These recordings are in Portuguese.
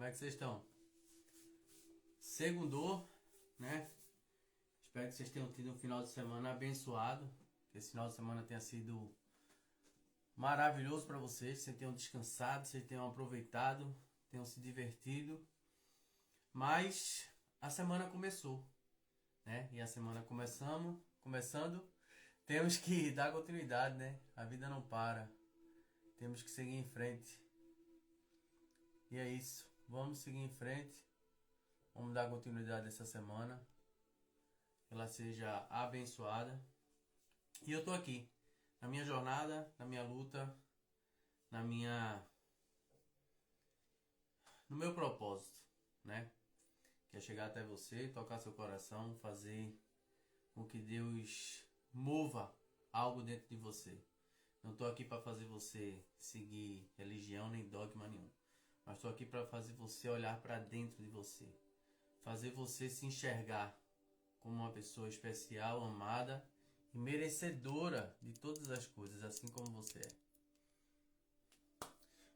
Como é que vocês estão? Segundou, né? Espero que vocês tenham tido um final de semana abençoado. Que esse final de semana tenha sido maravilhoso para vocês. Vocês tenham descansado, vocês tenham aproveitado, tenham se divertido. Mas a semana começou, né? E a semana começando, temos que dar continuidade, né? A vida não para. Temos que seguir em frente. E é isso. Vamos seguir em frente. Vamos dar continuidade essa semana. Que ela seja abençoada. E eu tô aqui. Na minha jornada, na minha luta, no meu propósito, né? Que é chegar até você, tocar seu coração, fazer com que Deus mova algo dentro de você. Não tô aqui para fazer você seguir religião nem dogma nenhum. Mas estou aqui para fazer você olhar para dentro de você. Fazer você se enxergar como uma pessoa especial, amada e merecedora de todas as coisas, assim como você é.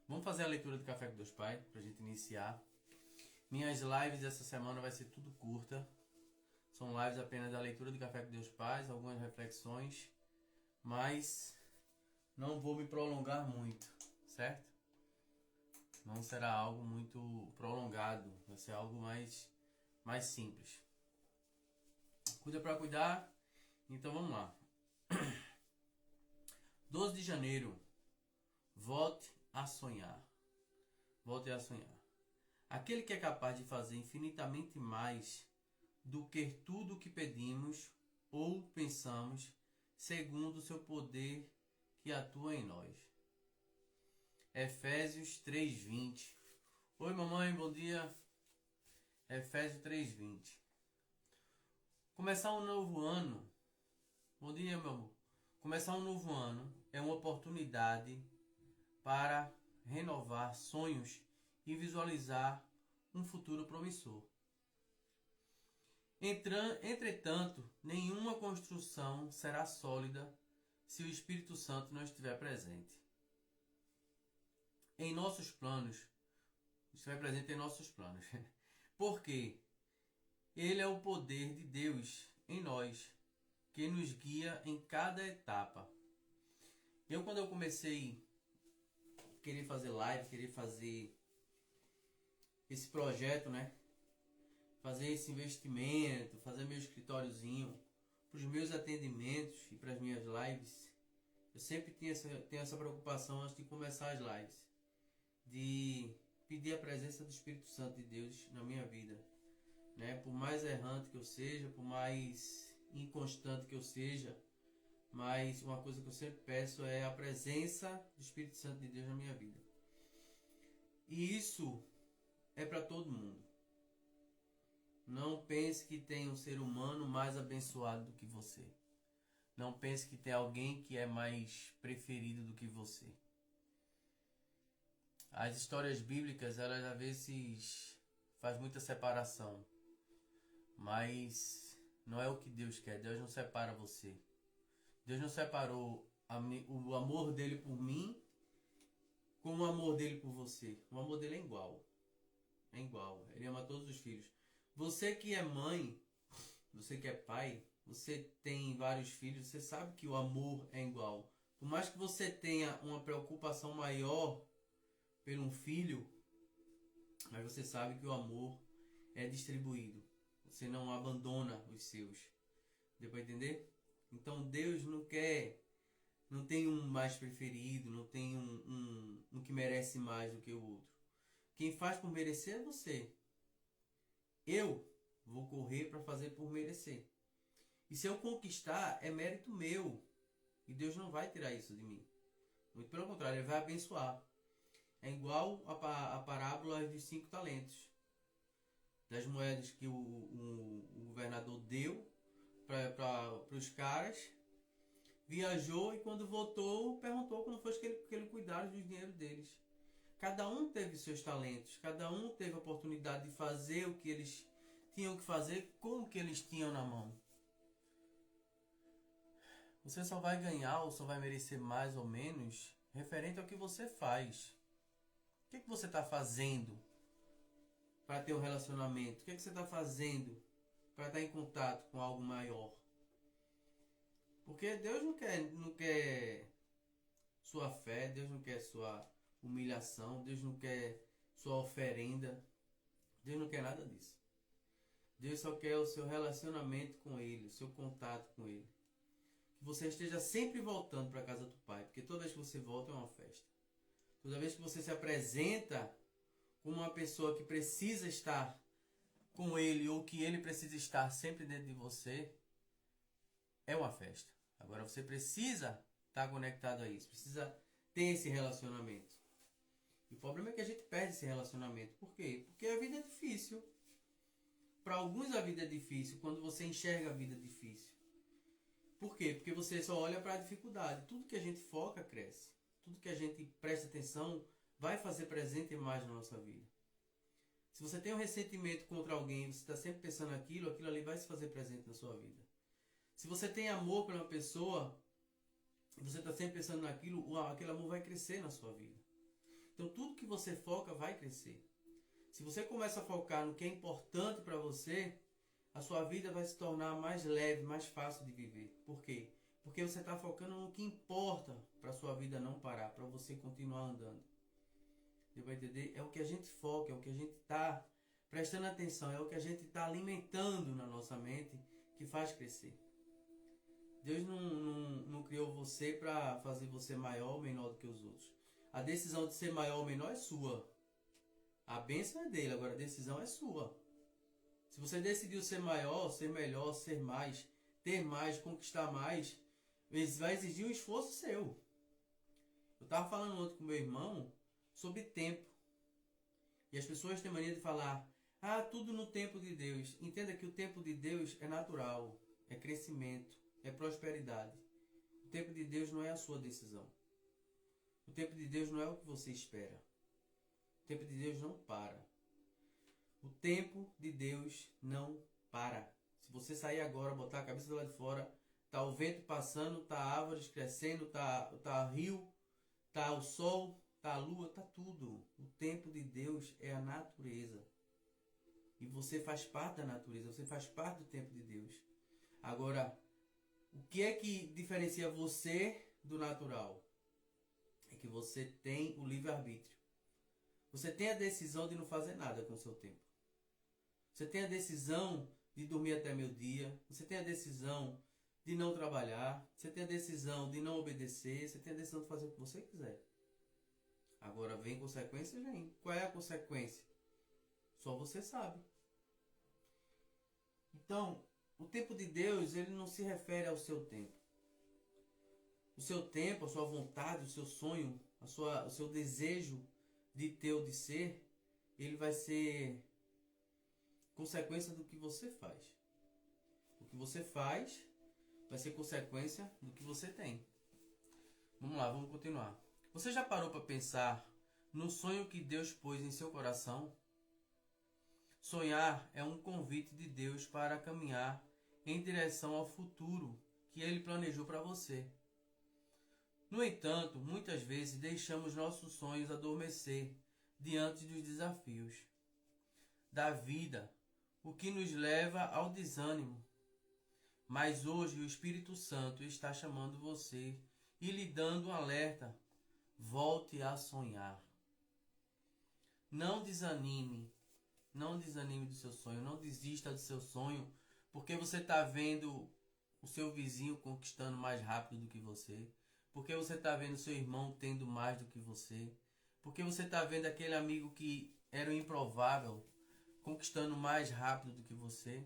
Vamos fazer a leitura do Café com Deus Pai, para a gente iniciar. Minhas lives essa semana vai ser tudo curta. São lives apenas da leitura do Café com Deus Pai, algumas reflexões. Mas não vou me prolongar muito, certo? Não será algo muito prolongado, vai ser algo mais simples. Cuida para cuidar, então vamos lá. 12 de janeiro, volte a sonhar. Volte a sonhar. Aquele que é capaz de fazer infinitamente mais do que tudo o que pedimos ou pensamos, segundo o seu poder que atua em nós. Efésios 3:20. Oi mamãe, bom dia. Efésios 3:20. Começar um novo ano. Bom dia, meu amor. Começar um novo ano é uma oportunidade para renovar sonhos e visualizar um futuro promissor. Entretanto, nenhuma construção será sólida se o Espírito Santo não estiver presente. Em nossos planos, estiver presente em nossos planos. Porque Ele é o poder de Deus em nós, que nos guia em cada etapa. Quando eu comecei a querer fazer live, querer fazer esse projeto, né? Fazer esse investimento, fazer meu escritóriozinho, para os meus atendimentos e para as minhas lives, eu sempre tenho essa preocupação antes de começar as lives, de pedir a presença do Espírito Santo de Deus na minha vida, né? Por mais errante que eu seja, por mais inconstante que eu seja, mas uma coisa que eu sempre peço é a presença do Espírito Santo de Deus na minha vida. E isso é para todo mundo. Não pense que tem um ser humano mais abençoado do que você. Não pense que tem alguém que é mais preferido do que você. As histórias bíblicas, elas às vezes faz muita separação. Mas não é o que Deus quer. Deus não separa você. Deus não separou o amor dele por mim com o amor dele por você. O amor dele é igual. É igual. Ele ama todos os filhos. Você que é mãe, você que é pai, você tem vários filhos, você sabe que o amor é igual. Por mais que você tenha uma preocupação maior por um filho, mas você sabe que o amor é distribuído. Você não abandona os seus. Deu para entender? Então Deus não tem um mais preferido, não tem um que merece mais do que o outro. Quem faz por merecer é você. Eu vou correr para fazer por merecer. E se eu conquistar, é mérito meu. E Deus não vai tirar isso de mim. Muito pelo contrário, Ele vai abençoar. É igual a parábola dos 5 talentos. Das moedas que o governador deu para os caras. Viajou e quando voltou, perguntou como foi que ele cuidaram dos dinheiros deles. Cada um teve seus talentos, cada um teve a oportunidade de fazer o que eles tinham que fazer com o que eles tinham na mão. Você só vai ganhar ou só vai merecer mais ou menos referente ao que você faz. O que você está fazendo para ter um relacionamento? O que é que você está fazendo para estar em contato com algo maior? Porque Deus não quer sua fé, Deus não quer sua humilhação, Deus não quer sua oferenda, Deus não quer nada disso. Deus só quer o seu relacionamento com Ele, o seu contato com Ele. Que você esteja sempre voltando para a casa do Pai, porque toda vez que você volta é uma festa. Toda vez que você se apresenta como uma pessoa que precisa estar com Ele, ou que Ele precisa estar sempre dentro de você, é uma festa. Agora você precisa estar conectado a isso, precisa ter esse relacionamento. E o problema é que a gente perde esse relacionamento. Por quê? Porque a vida é difícil. Para alguns a vida é difícil, quando você enxerga a vida difícil. Por quê? Porque você só olha para a dificuldade. Tudo que a gente foca cresce. Tudo que a gente presta atenção vai fazer presente mais na nossa vida. Se você tem um ressentimento contra alguém, você está sempre pensando aquilo ali vai se fazer presente na sua vida. Se você tem amor pela pessoa, você está sempre pensando naquilo, aquele amor vai crescer na sua vida. Então tudo que você foca vai crescer. Se você começa a focar no que é importante para você, a sua vida vai se tornar mais leve, mais fácil de viver. Por quê? Porque você está focando no que importa para a sua vida não parar, para você continuar andando. Você vai entender? É o que a gente foca, é o que a gente está prestando atenção, é o que a gente está alimentando na nossa mente que faz crescer. Deus não criou você para fazer você maior ou menor do que os outros. A decisão de ser maior ou menor é sua. A bênção é dele, agora a decisão é sua. Se você decidiu ser maior, ser melhor, ser mais, ter mais, conquistar mais, vai exigir um esforço seu. Eu estava falando ontem com meu irmão sobre tempo. E as pessoas têm mania de falar, tudo no tempo de Deus. Entenda que o tempo de Deus é natural, é crescimento, é prosperidade. O tempo de Deus não é a sua decisão. O tempo de Deus não é o que você espera. O tempo de Deus não para. O tempo de Deus não para. Se você sair agora, botar a cabeça do lado de fora, tá o vento passando, tá árvores crescendo, tá rio, tá o sol, tá a lua, tá tudo. O tempo de Deus é a natureza. E você faz parte da natureza, você faz parte do tempo de Deus. Agora, o que é que diferencia você do natural? É que você tem o livre-arbítrio. Você tem a decisão de não fazer nada com o seu tempo. Você tem a decisão de dormir até meio-dia. Você tem a decisão de não trabalhar. Você tem a decisão de não obedecer. Você tem a decisão de fazer o que você quiser. Agora vem consequência, vem. Qual é a consequência? Só você sabe. Então, o tempo de Deus, ele não se refere ao seu tempo. O seu tempo, a sua vontade, o seu sonho, o seu desejo de ter ou de ser, ele vai ser consequência do que você faz. O que você faz vai ser consequência do que você tem. Vamos lá, vamos continuar. Você já parou para pensar no sonho que Deus pôs em seu coração? Sonhar é um convite de Deus para caminhar em direção ao futuro que Ele planejou para você. No entanto, muitas vezes deixamos nossos sonhos adormecer diante dos desafios da vida, o que nos leva ao desânimo. Mas hoje o Espírito Santo está chamando você e lhe dando um alerta. Volte a sonhar. Não desanime. Não desanime do seu sonho. Não desista do seu sonho porque você está vendo o seu vizinho conquistando mais rápido do que você. Porque você está vendo seu irmão tendo mais do que você. Porque você está vendo aquele amigo que era o improvável conquistando mais rápido do que você.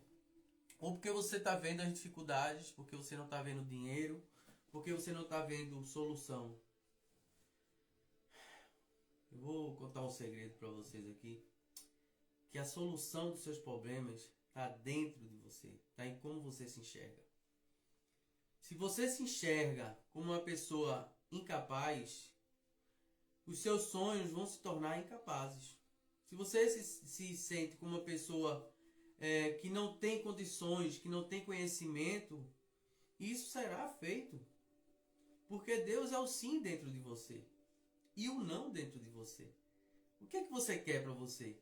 Ou porque você está vendo as dificuldades, porque você não está vendo dinheiro, porque você não está vendo solução. Eu vou contar um segredo para vocês aqui. Que a solução dos seus problemas está dentro de você. Está em como você se enxerga. Se você se enxerga como uma pessoa incapaz, os seus sonhos vão se tornar incapazes. Se você se sente como uma pessoa que não tem condições, que não tem conhecimento, isso será feito. Porque Deus é o sim dentro de você e o não dentro de você. O que é que você quer para você?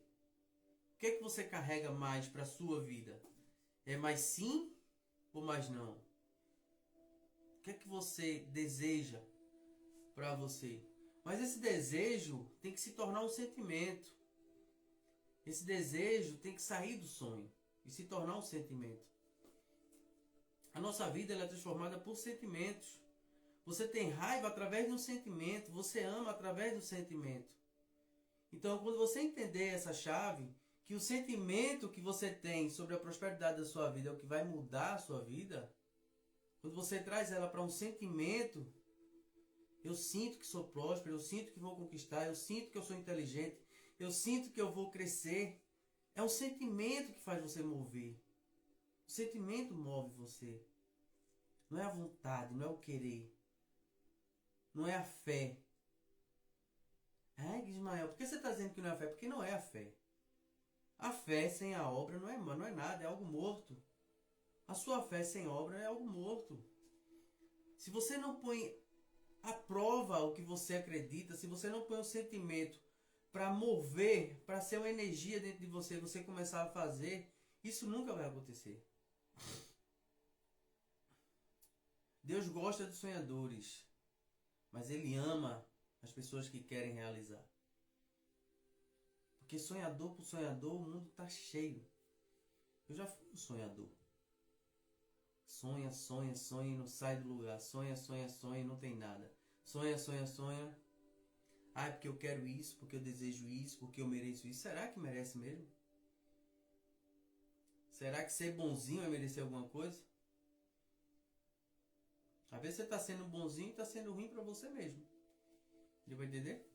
que é que você carrega mais para a sua vida? É mais sim ou mais não? O que é que você deseja para você? Mas esse desejo tem que se tornar um sentimento. Esse desejo tem que sair do sonho e se tornar um sentimento. A nossa vida ela é transformada por sentimentos. Você tem raiva através de um sentimento. Você ama através do sentimento. Então, quando você entender essa chave, que o sentimento que você tem sobre a prosperidade da sua vida é o que vai mudar a sua vida, quando você traz ela para um sentimento, eu sinto que sou próspero, eu sinto que vou conquistar, eu sinto que eu sou inteligente, eu sinto que eu vou crescer. É um sentimento que faz você mover. O sentimento move você. Não é a vontade, não é o querer. Não é a fé. Ismael, por que você está dizendo que não é a fé? Porque não é a fé. A fé sem a obra não é nada, é algo morto. A sua fé sem obra é algo morto. Se você não põe à prova o que você acredita, se você não põe o sentimento para mover, para ser uma energia dentro de você, você começar a fazer, isso nunca vai acontecer. Deus gosta dos sonhadores, mas Ele ama as pessoas que querem realizar. Porque sonhador por sonhador, o mundo está cheio. Eu já fui um sonhador. Sonha, sonha, sonha e não sai do lugar. Sonha, sonha, sonha e não tem nada. Sonha, sonha, sonha. Ah, porque eu quero isso, porque eu desejo isso, porque eu mereço isso. Será que merece mesmo? Será que ser bonzinho é merecer alguma coisa? Às vezes você está sendo bonzinho e está sendo ruim para você mesmo. Deu para entender?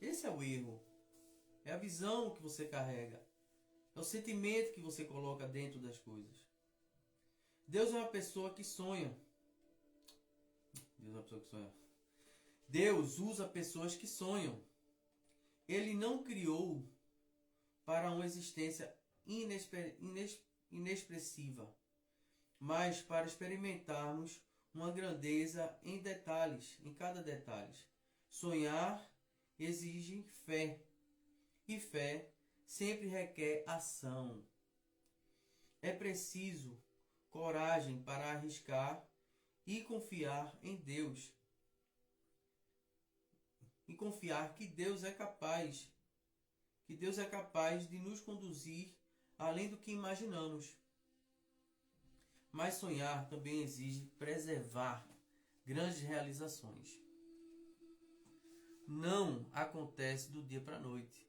Esse é o erro. É a visão que você carrega. É o sentimento que você coloca dentro das coisas. Deus é uma pessoa que sonha. Deus é uma pessoa que sonha. Deus usa pessoas que sonham. Ele não criou para uma existência inexpressiva, mas para experimentarmos uma grandeza em detalhes, em cada detalhe. Sonhar exige fé. E fé sempre requer ação. É preciso coragem para arriscar e confiar em Deus. E confiar que Deus é capaz. Que Deus é capaz de nos conduzir além do que imaginamos. Mas sonhar também exige preservar grandes realizações. Não acontece do dia para a noite.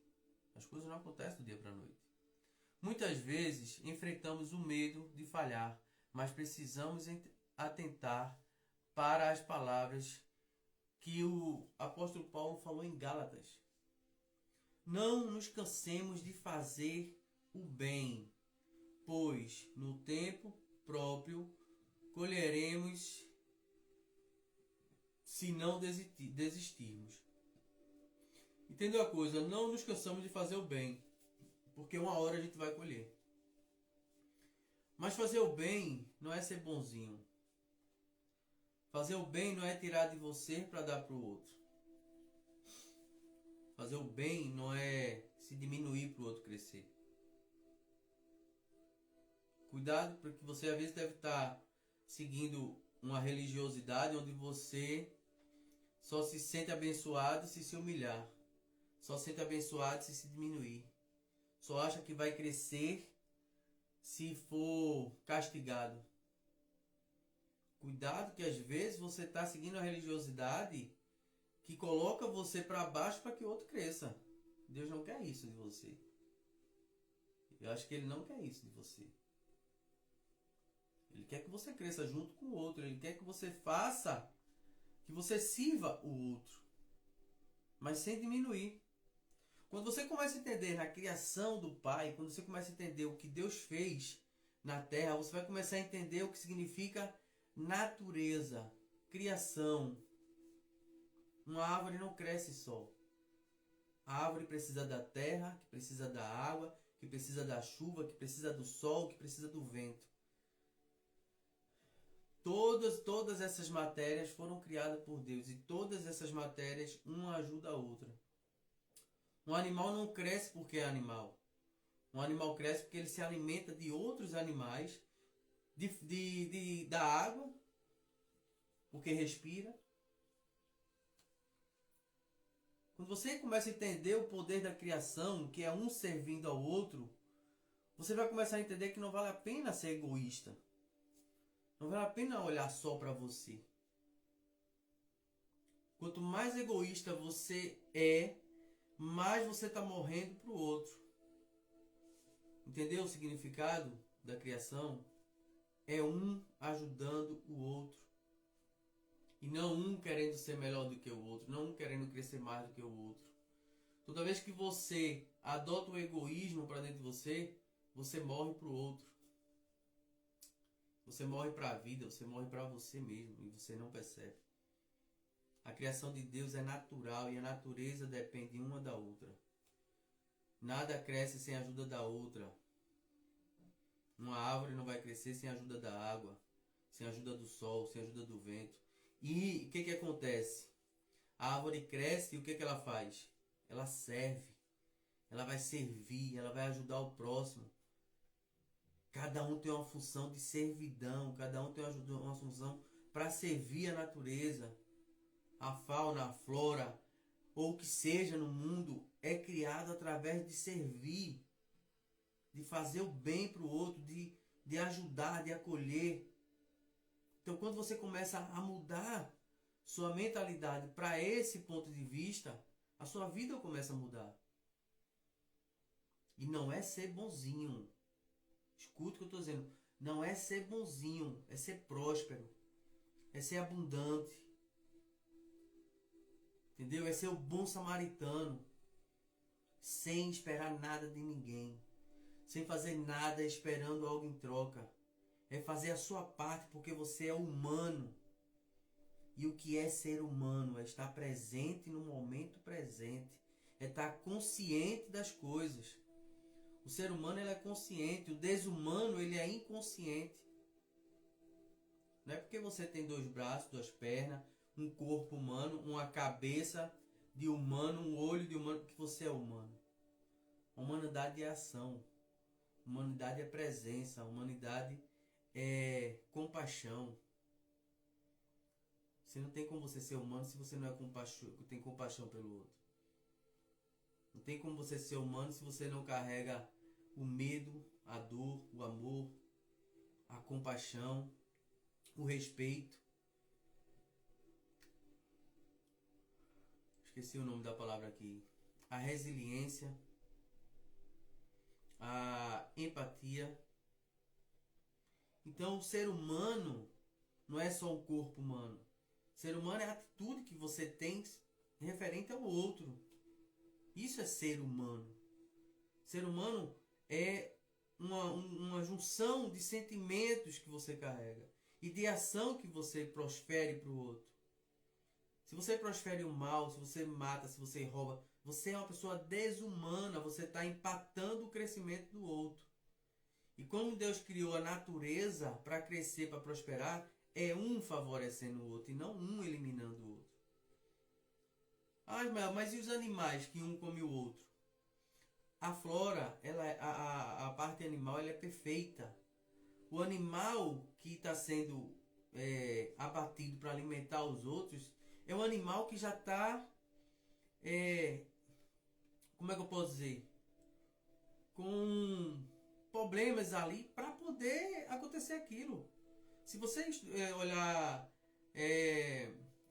As coisas não acontecem do dia para a noite. Muitas vezes enfrentamos o medo de falhar, mas precisamos atentar para as palavras que o apóstolo Paulo falou em Gálatas. Não nos cansemos de fazer o bem, pois no tempo próprio colheremos se não desistirmos. Entendeu a coisa? Não nos cansamos de fazer o bem, porque uma hora a gente vai colher. Mas fazer o bem não é ser bonzinho. Fazer o bem não é tirar de você para dar para o outro. Fazer o bem não é se diminuir para o outro crescer. Cuidado, porque você às vezes deve estar seguindo uma religiosidade onde você só se sente abençoado se se humilhar. Só se sente abençoado se se diminuir. Só acha que vai crescer se for castigado. Cuidado que às vezes você está seguindo a religiosidade que coloca você para baixo para que o outro cresça. Deus não quer isso de você. Eu acho que Ele não quer isso de você. Ele quer que você cresça junto com o outro. Ele quer que você faça, que você sirva o outro, mas sem diminuir. Quando você começa a entender na criação do Pai, quando você começa a entender o que Deus fez na Terra, você vai começar a entender o que significa natureza, criação. Uma árvore não cresce só. A árvore precisa da terra, que precisa da água, que precisa da chuva, que precisa do sol, que precisa do vento. Todas essas matérias foram criadas por Deus e todas essas matérias uma ajuda a outra. Um animal não cresce porque é animal. Um animal cresce porque ele se alimenta de outros animais, da água, porque respira. Quando você começa a entender o poder da criação, que é um servindo ao outro, você vai começar a entender que não vale a pena ser egoísta. Não vale a pena olhar só para você. Quanto mais egoísta você é, mais você está morrendo para o outro. Entendeu o significado da criação? É um ajudando o outro. E não um querendo ser melhor do que o outro. Não um querendo crescer mais do que o outro. Toda vez que você adota o egoísmo para dentro de você, você morre para o outro. Você morre para a vida, você morre para você mesmo. E você não percebe. A criação de Deus é natural e a natureza depende uma da outra. Nada cresce sem a ajuda da outra. Uma árvore não vai crescer sem a ajuda da água, sem a ajuda do sol, sem a ajuda do vento. E o que acontece? A árvore cresce e o que ela faz? Ela serve. Ela vai servir, ela vai ajudar o próximo. Cada um tem uma função de servidão, cada um tem uma função para servir a natureza. A fauna, a flora, ou o que seja no mundo, é criado através de servir, de fazer o bem para o outro, de ajudar, de acolher. Então, quando você começa a mudar sua mentalidade para esse ponto de vista, a sua vida começa a mudar. E não é ser bonzinho. Escuta o que eu estou dizendo. Não é ser bonzinho, é ser próspero, é ser abundante. Entendeu? É ser o bom samaritano, sem esperar nada de ninguém, sem fazer nada esperando algo em troca. É fazer a sua parte porque você é humano. E o que é ser humano? É estar presente no momento presente. É estar consciente das coisas. O ser humano ele é consciente, o desumano ele é inconsciente. Não é porque você tem 2 braços, 2 pernas, um corpo humano, uma cabeça de humano, um olho de humano, que você é humano. A humanidade é ação. A humanidade é presença. A humanidade é compaixão. Você não tem como você ser humano se você não tem compaixão pelo outro. Não tem como você ser humano se você não carrega o medo, a dor, o amor, a compaixão, o respeito. Esqueci o nome da palavra aqui. A resiliência, a empatia. Então, o ser humano não é só um corpo humano. O ser humano é a atitude que você tem referente ao outro. Isso é ser humano. Ser humano é uma junção de sentimentos que você carrega e de ação que você prospere para o outro. Se você prospere o mal, se você mata, se você rouba, você é uma pessoa desumana, você está empatando o crescimento do outro. E como Deus criou a natureza para crescer, para prosperar, é um favorecendo o outro e não um eliminando o outro. Ah, mas e os animais que um come o outro? A flora, a parte animal, ela é perfeita. O animal que está sendo abatido para alimentar os outros é um animal que já está, como é que eu posso dizer? Com problemas ali para poder acontecer aquilo. Se você olhar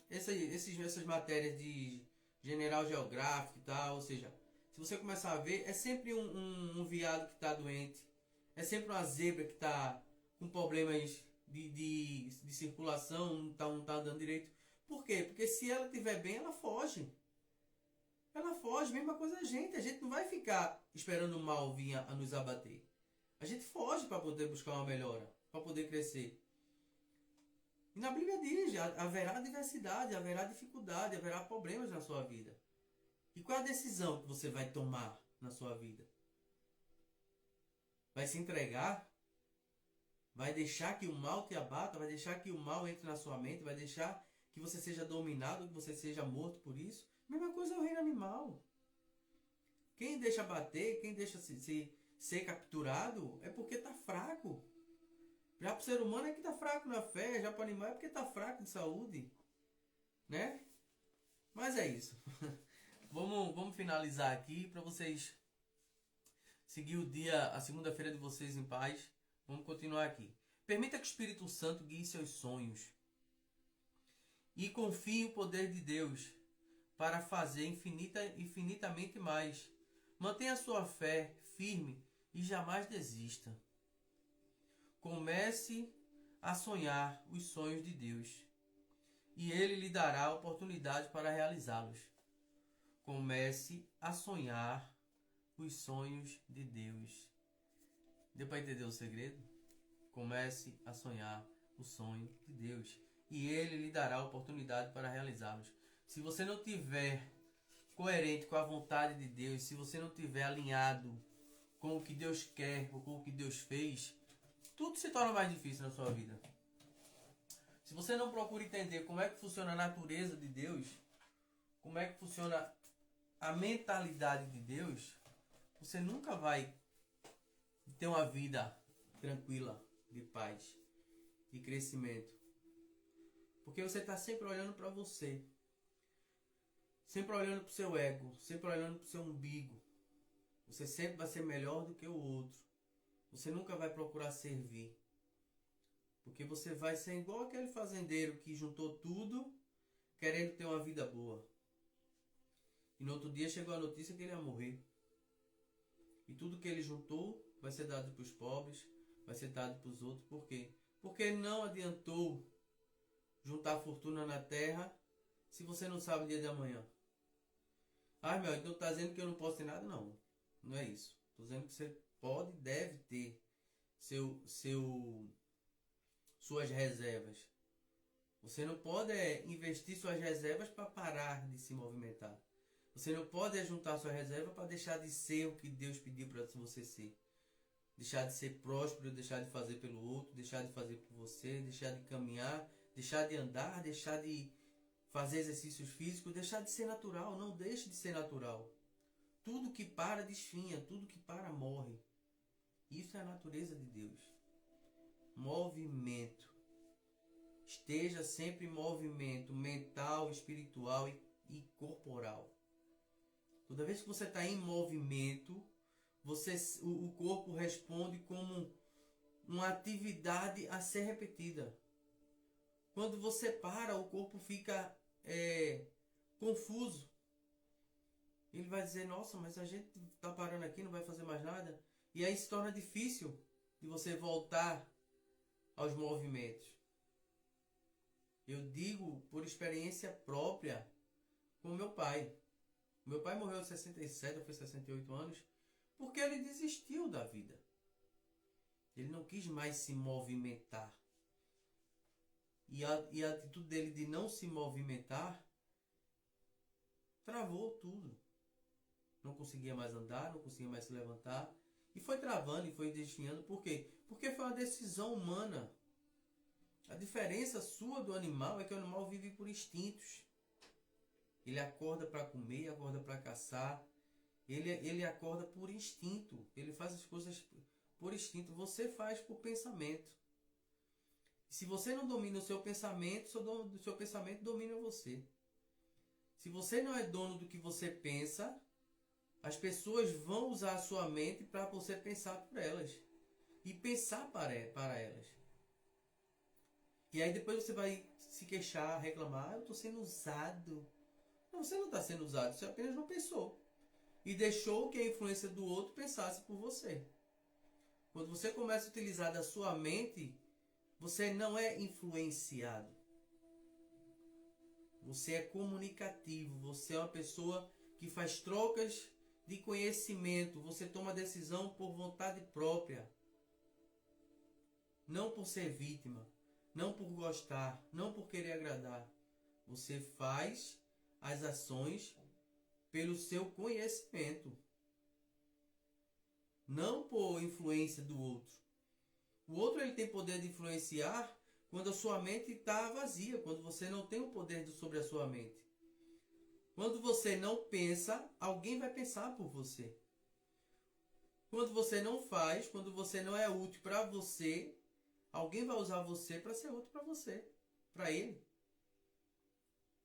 essas matérias de General Geográfico e tal, ou seja, se você começar a ver, é sempre um veado que está doente, é sempre uma zebra que está com problemas de circulação, não tá andando direito. Por quê? Porque se ela estiver bem, ela foge. Ela foge, mesma coisa a gente não vai ficar esperando o mal vir a nos abater. A gente foge para poder buscar uma melhora, para poder crescer. E na Bíblia diz, haverá diversidade, haverá dificuldade, haverá problemas na sua vida. E qual é a decisão que você vai tomar na sua vida? Vai se entregar? Vai deixar que o mal te abata? Vai deixar que o mal entre na sua mente? Vai deixar que você seja dominado, que você seja morto por isso? Mesma coisa é o reino animal. Quem deixa bater, quem deixa ser capturado, é porque está fraco. Já para o ser humano é que está fraco na fé, já para o animal é porque está fraco de saúde, né? Mas é isso. Vamos finalizar aqui para vocês seguir o dia, a segunda-feira de vocês em paz. Vamos continuar aqui. Permita que o Espírito Santo guie seus sonhos e confie o poder de Deus para fazer infinitamente mais. Mantenha sua fé firme e jamais desista. Comece a sonhar os sonhos de Deus e Ele lhe dará a oportunidade para realizá-los. Comece a sonhar os sonhos de Deus. Deu para entender o segredo? Comece a sonhar o sonho de Deus e Ele lhe dará a oportunidade para realizá-los. Se você não tiver coerente com a vontade de Deus, se você não tiver alinhado com o que Deus quer ou com o que Deus fez, tudo se torna mais difícil na sua vida. Se você não procura entender como é que funciona a natureza de Deus, como é que funciona a mentalidade de Deus, você nunca vai ter uma vida tranquila, de paz, de crescimento. Porque você está sempre olhando para você. Sempre olhando para o seu ego. Sempre olhando para o seu umbigo. Você sempre vai ser melhor do que o outro. Você nunca vai procurar servir. Porque você vai ser igual aquele fazendeiro que juntou tudo, querendo ter uma vida boa. E no outro dia chegou a notícia que ele ia morrer. E tudo que ele juntou vai ser dado para os pobres, vai ser dado para os outros. Por quê? Porque não adiantou juntar fortuna na terra se você não sabe o dia de amanhã. Ah, meu, então tá dizendo que eu não posso ter nada? Não, não é isso. Tô dizendo que você pode e deve ter suas reservas. Você não pode investir suas reservas para parar de se movimentar. Você não pode juntar sua reserva para deixar de ser o que Deus pediu para você ser. Deixar de ser próspero, deixar de fazer pelo outro, deixar de fazer por você, deixar de caminhar, deixar de andar, deixar de fazer exercícios físicos, deixar de ser natural. Não deixe de ser natural. Tudo que para desfinha, tudo que para morre. Isso é a natureza de Deus. Movimento. Esteja sempre em movimento mental, espiritual e corporal. Toda vez que você está em movimento, o corpo responde como uma atividade a ser repetida. Quando você para, o corpo fica confuso. Ele vai dizer, nossa, mas a gente está parando aqui, não vai fazer mais nada. E aí se torna difícil de você voltar aos movimentos. Eu digo por experiência própria com meu pai. Meu pai morreu aos 67, eu fui 68 anos, porque ele desistiu da vida. Ele não quis mais se movimentar. E a atitude dele de não se movimentar travou tudo. Não conseguia mais andar, não conseguia mais se levantar. E foi travando e foi desviando. Por quê? Porque foi uma decisão humana. A diferença sua do animal é que o animal vive por instintos. Ele acorda para comer, acorda para caçar. Ele acorda por instinto. Ele faz as coisas por instinto. Você faz por pensamento. Se você não domina o seu pensamento, o seu pensamento domina você. Se você não é dono do que você pensa, as pessoas vão usar a sua mente para você pensar por elas. E pensar para elas. E aí depois você vai se queixar, reclamar, eu estou sendo usado. Não, você não está sendo usado, você apenas não pensou. E deixou que a influência do outro pensasse por você. Quando você começa a utilizar da sua mente, você não é influenciado. Você é comunicativo, você é uma pessoa que faz trocas de conhecimento, você toma decisão por vontade própria. Não por ser vítima, não por gostar, não por querer agradar. Você faz as ações pelo seu conhecimento, não por influência do outro. O outro ele tem poder de influenciar quando a sua mente está vazia, quando você não tem o poder sobre a sua mente. Quando você não pensa, alguém vai pensar por você. Quando você não faz, quando você não é útil para você, alguém vai usar você para ser útil para você, para ele.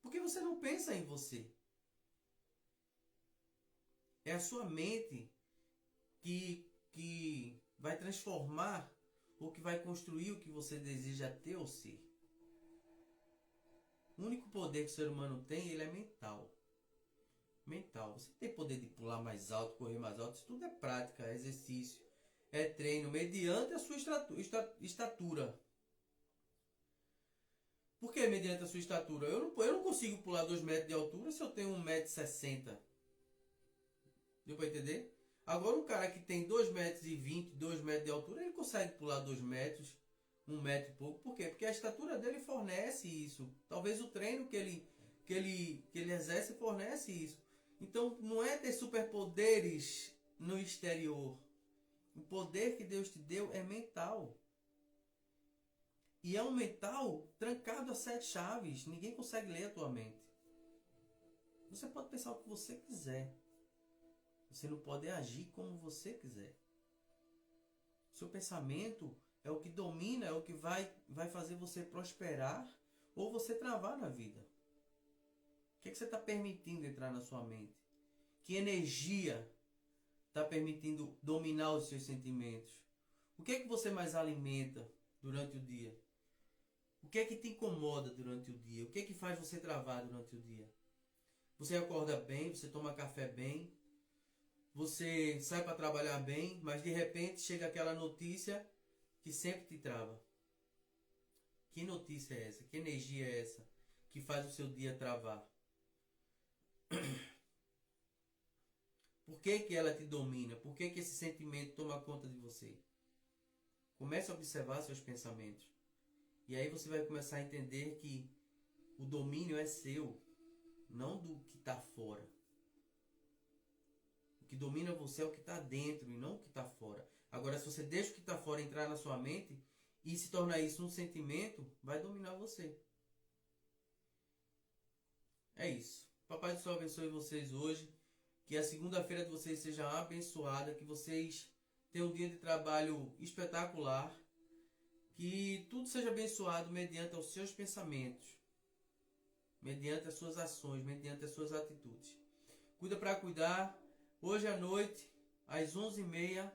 Porque você não pensa em você. É a sua mente que vai transformar ou que vai construir o que você deseja ter ou ser. O único poder que o ser humano tem, ele é mental. Mental. Você tem poder de pular mais alto, correr mais alto, isso tudo é prática, é exercício, é treino, mediante a sua estatura. Por que mediante a sua estatura? Eu não consigo pular 2 metros de altura se eu tenho 1,60 m. Deu para entender? Agora um cara que tem 2,20 m, 2 metros de altura, ele consegue pular 2 metros, 1 metro e pouco. Por quê? Porque a estatura dele fornece isso. Talvez o treino que ele exerce fornece isso. Então não é ter superpoderes no exterior. O poder que Deus te deu é mental. E é um mental trancado a 7 chaves. Ninguém consegue ler a tua mente. Você pode pensar o que você quiser. Você não pode agir como você quiser. Seu pensamento é o que domina, é o que vai fazer você prosperar ou você travar na vida. O que você está permitindo entrar na sua mente? Que energia está permitindo dominar os seus sentimentos? O que é que você mais alimenta durante o dia? O que é que te incomoda durante o dia? O que é que faz você travar durante o dia? Você acorda bem, você toma café bem, você sai para trabalhar bem, mas de repente chega aquela notícia que sempre te trava. Que notícia é essa? Que energia é essa que faz o seu dia travar? Por que ela te domina? Por que esse sentimento toma conta de você? Comece a observar seus pensamentos. E aí você vai começar a entender que o domínio é seu, não do que está fora. O que domina você é o que está dentro e não o que está fora. Agora, se você deixa o que está fora entrar na sua mente e se tornar isso um sentimento, vai dominar você. É isso. Papai do Céu abençoe vocês hoje. Que a segunda-feira de vocês seja abençoada. Que vocês tenham um dia de trabalho espetacular. Que tudo seja abençoado mediante os seus pensamentos. Mediante as suas ações, mediante as suas atitudes. Cuida para cuidar. Hoje à noite, às 11h30,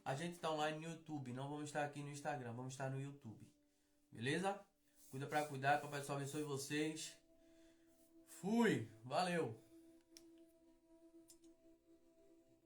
a gente está online no YouTube. Não vamos estar aqui no Instagram, vamos estar no YouTube. Beleza? Cuida para cuidar. Papai do Céu abençoe vocês. Fui. Valeu.